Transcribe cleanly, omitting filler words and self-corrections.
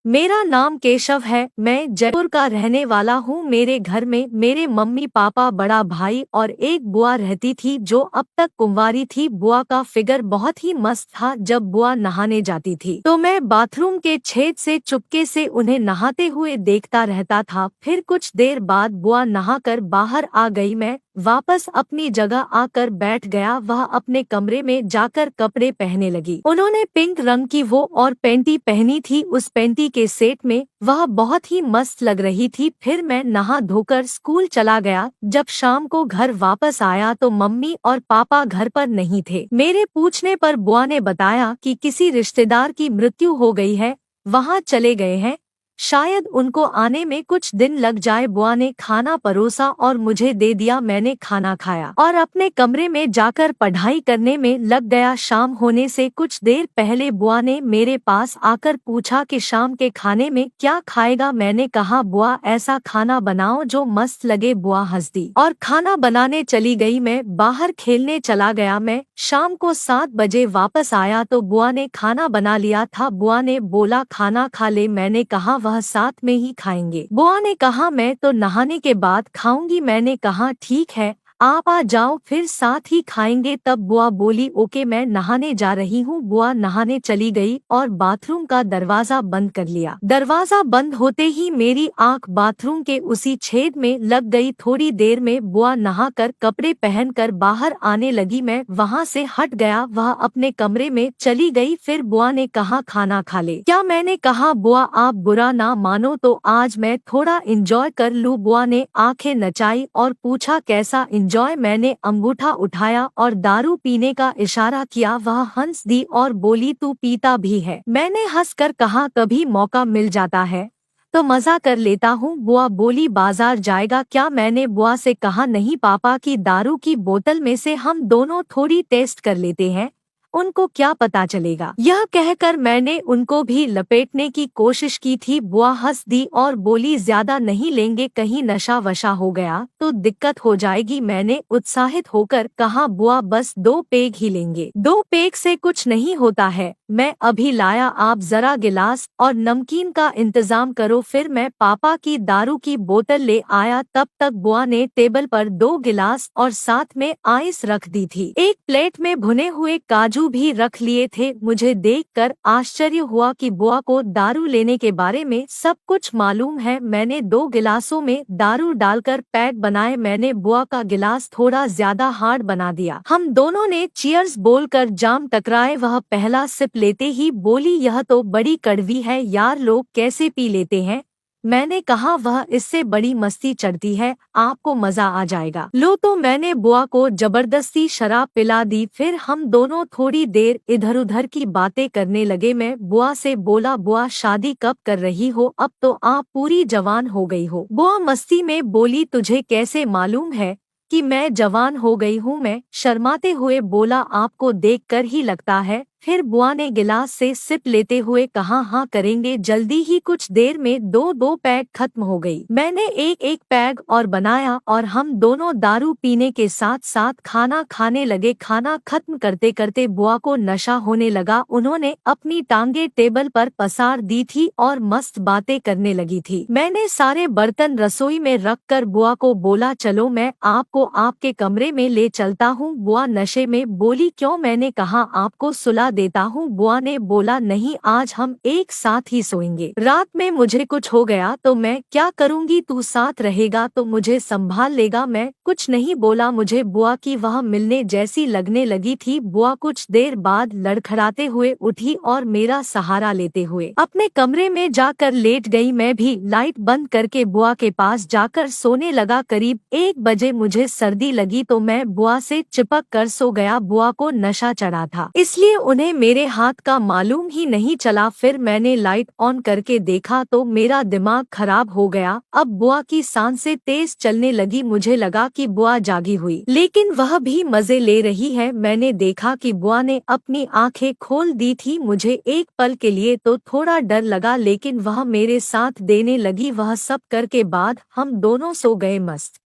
मेरा नाम केशव है। मैं जयपुर का रहने वाला हूँ। मेरे घर में मेरे मम्मी पापा, बड़ा भाई और एक बुआ रहती थी जो अब तक कुंवारी थी। बुआ का फिगर बहुत ही मस्त था। जब बुआ नहाने जाती थी तो मैं बाथरूम के छेद से चुपके से उन्हें नहाते हुए देखता रहता था। फिर कुछ देर बाद बुआ नहाकर बाहर आ गई। मैं वापस अपनी जगह आकर बैठ गया। वह अपने कमरे में जाकर कपड़े पहनने लगी। उन्होंने पिंक रंग की वो और पैंटी पहनी थी। उस पैंटी के सेट में वह बहुत ही मस्त लग रही थी। फिर मैं नहा धोकर स्कूल चला गया। जब शाम को घर वापस आया तो मम्मी और पापा घर पर नहीं थे। मेरे पूछने पर बुआ ने बताया कि किसी रिश्तेदार की मृत्यु हो गई है, वहाँ चले गए हैं, शायद उनको आने में कुछ दिन लग जाए। बुआ ने खाना परोसा और मुझे दे दिया। मैंने खाना खाया और अपने कमरे में जाकर पढ़ाई करने में लग गया। शाम होने से कुछ देर पहले बुआ ने मेरे पास आकर पूछा कि शाम के खाने में क्या खाएगा। मैंने कहा, बुआ ऐसा खाना बनाओ जो मस्त लगे। बुआ हंस दी और खाना बनाने चली गई। मैं बाहर खेलने चला गया। मैं शाम को 7 बजे वापस आया तो बुआ ने खाना बना लिया था। बुआ ने बोला, खाना खा ले। मैंने कहा, वह साथ में ही खाएंगे। बुआ ने कहा, मैं तो नहाने के बाद खाऊंगी। मैंने कहा, ठीक है, आप आ जाओ, फिर साथ ही खाएंगे। तब बुआ बोली, ओके, मैं नहाने जा रही हूँ। बुआ नहाने चली गई और बाथरूम का दरवाजा बंद कर लिया। दरवाजा बंद होते ही मेरी आंख बाथरूम के उसी छेद में लग गई। थोड़ी देर में बुआ नहाकर कपड़े पहनकर बाहर आने लगी। मैं वहाँ से हट गया। वह अपने कमरे में चली गई। फिर बुआ ने कहा, खाना खा ले क्या। मैंने कहा, बुआ आप बुरा ना मानो तो आज मैं थोड़ा इंजॉय कर लूँ। बुआ ने आंखें नचाई और पूछा, कैसा इंजॉय। मैंने अंगूठा उठाया और दारू पीने का इशारा किया। वह हंस दी और बोली, तू पीता भी है। मैंने हंसकर कहा, कभी मौका मिल जाता है तो मजा कर लेता हूँ। बुआ बोली, बाजार जाएगा क्या। मैंने बुआ से कहा, नहीं, पापा की दारू की बोतल में से हम दोनों थोड़ी टेस्ट कर लेते हैं, उनको क्या पता चलेगा। यह कहकर मैंने उनको भी लपेटने की कोशिश की थी। बुआ हंस दी और बोली, ज्यादा नहीं लेंगे, कहीं नशा वशा हो गया तो दिक्कत हो जाएगी। मैंने उत्साहित होकर कहा, बुआ बस 2 पेग ही लेंगे, 2 पेग से कुछ नहीं होता है, मैं अभी लाया, आप जरा गिलास और नमकीन का इंतजाम करो। फिर मैं पापा की दारू की बोतल ले आया। तब तक बुआ ने टेबल पर 2 गिलास और साथ में आइस रख दी थी। एक प्लेट में भुने हुए काजू भी रख लिए थे। मुझे देखकर आश्चर्य हुआ कि बुआ को दारू लेने के बारे में सब कुछ मालूम है। मैंने 2 गिलासों में दारू डालकर पैक बनाए। मैंने बुआ का गिलास थोड़ा ज्यादा हार्ड बना दिया। हम दोनों ने चीयर्स बोलकर जाम टकराए। वह पहला सिप लेते ही बोली, यह तो बड़ी कड़वी है यार, लोग कैसे पी लेते हैं। मैंने कहा, वह इससे बड़ी मस्ती चढ़ती है, आपको मजा आ जाएगा। लो, तो मैंने बुआ को जबरदस्ती शराब पिला दी। फिर हम दोनों थोड़ी देर इधर उधर की बातें करने लगे। मैं बुआ से बोला, बुआ शादी कब कर रही हो, अब तो आप पूरी जवान हो गई हो। बुआ मस्ती में बोली, तुझे कैसे मालूम है कि मैं जवान हो गई हूँ। मैं शर्माते हुए बोला, आपको देखकर ही लगता है। फिर बुआ ने गिलास से सिप लेते हुए कहा, हाँ करेंगे जल्दी ही। कुछ देर में 2 पैग खत्म हो गई। मैंने एक पैग और बनाया और हम दोनों दारू पीने के साथ साथ खाना खाने लगे। खाना खत्म करते करते बुआ को नशा होने लगा। उन्होंने अपनी टांगे टेबल पर पसार दी थी और मस्त बातें करने लगी थी। मैंने सारे बर्तन रसोई में रखकर बुआ को बोला, चलो मैं आपको आपके कमरे में ले चलता हूँ। बुआ नशे में बोली, क्यों। मैंने कहा, आपको सुला देता हूँ। बुआ ने बोला, नहीं, आज हम एक साथ ही सोएंगे, रात में मुझे कुछ हो गया तो मैं क्या करूँगी, तू साथ रहेगा तो मुझे संभाल लेगा। मैं कुछ नहीं बोला। मुझे बुआ की वह मिलने जैसी लगने लगी थी। बुआ कुछ देर बाद लड़खड़ाते हुए उठी और मेरा सहारा लेते हुए अपने कमरे में जाकर लेट गई। मैं भी लाइट बंद करके बुआ के पास जाकर सोने लगा। करीब 1 बजे मुझे सर्दी लगी तो मैं बुआ से चिपक कर सो गया। बुआ को नशा चढ़ा था, इसलिए उन्हें मेरे हाथ का मालूम ही नहीं चला। फिर मैंने लाइट ऑन करके देखा तो मेरा दिमाग खराब हो गया। अब बुआ की सांसें तेज चलने लगी। मुझे लगा कि बुआ जागी हुई, लेकिन वह भी मजे ले रही है। मैंने देखा कि बुआ ने अपनी आंखें खोल दी थी। मुझे एक पल के लिए तो थोड़ा डर लगा, लेकिन वह मेरे साथ देने लगी। वह सब करके बाद हम दोनों सो गए मस्त।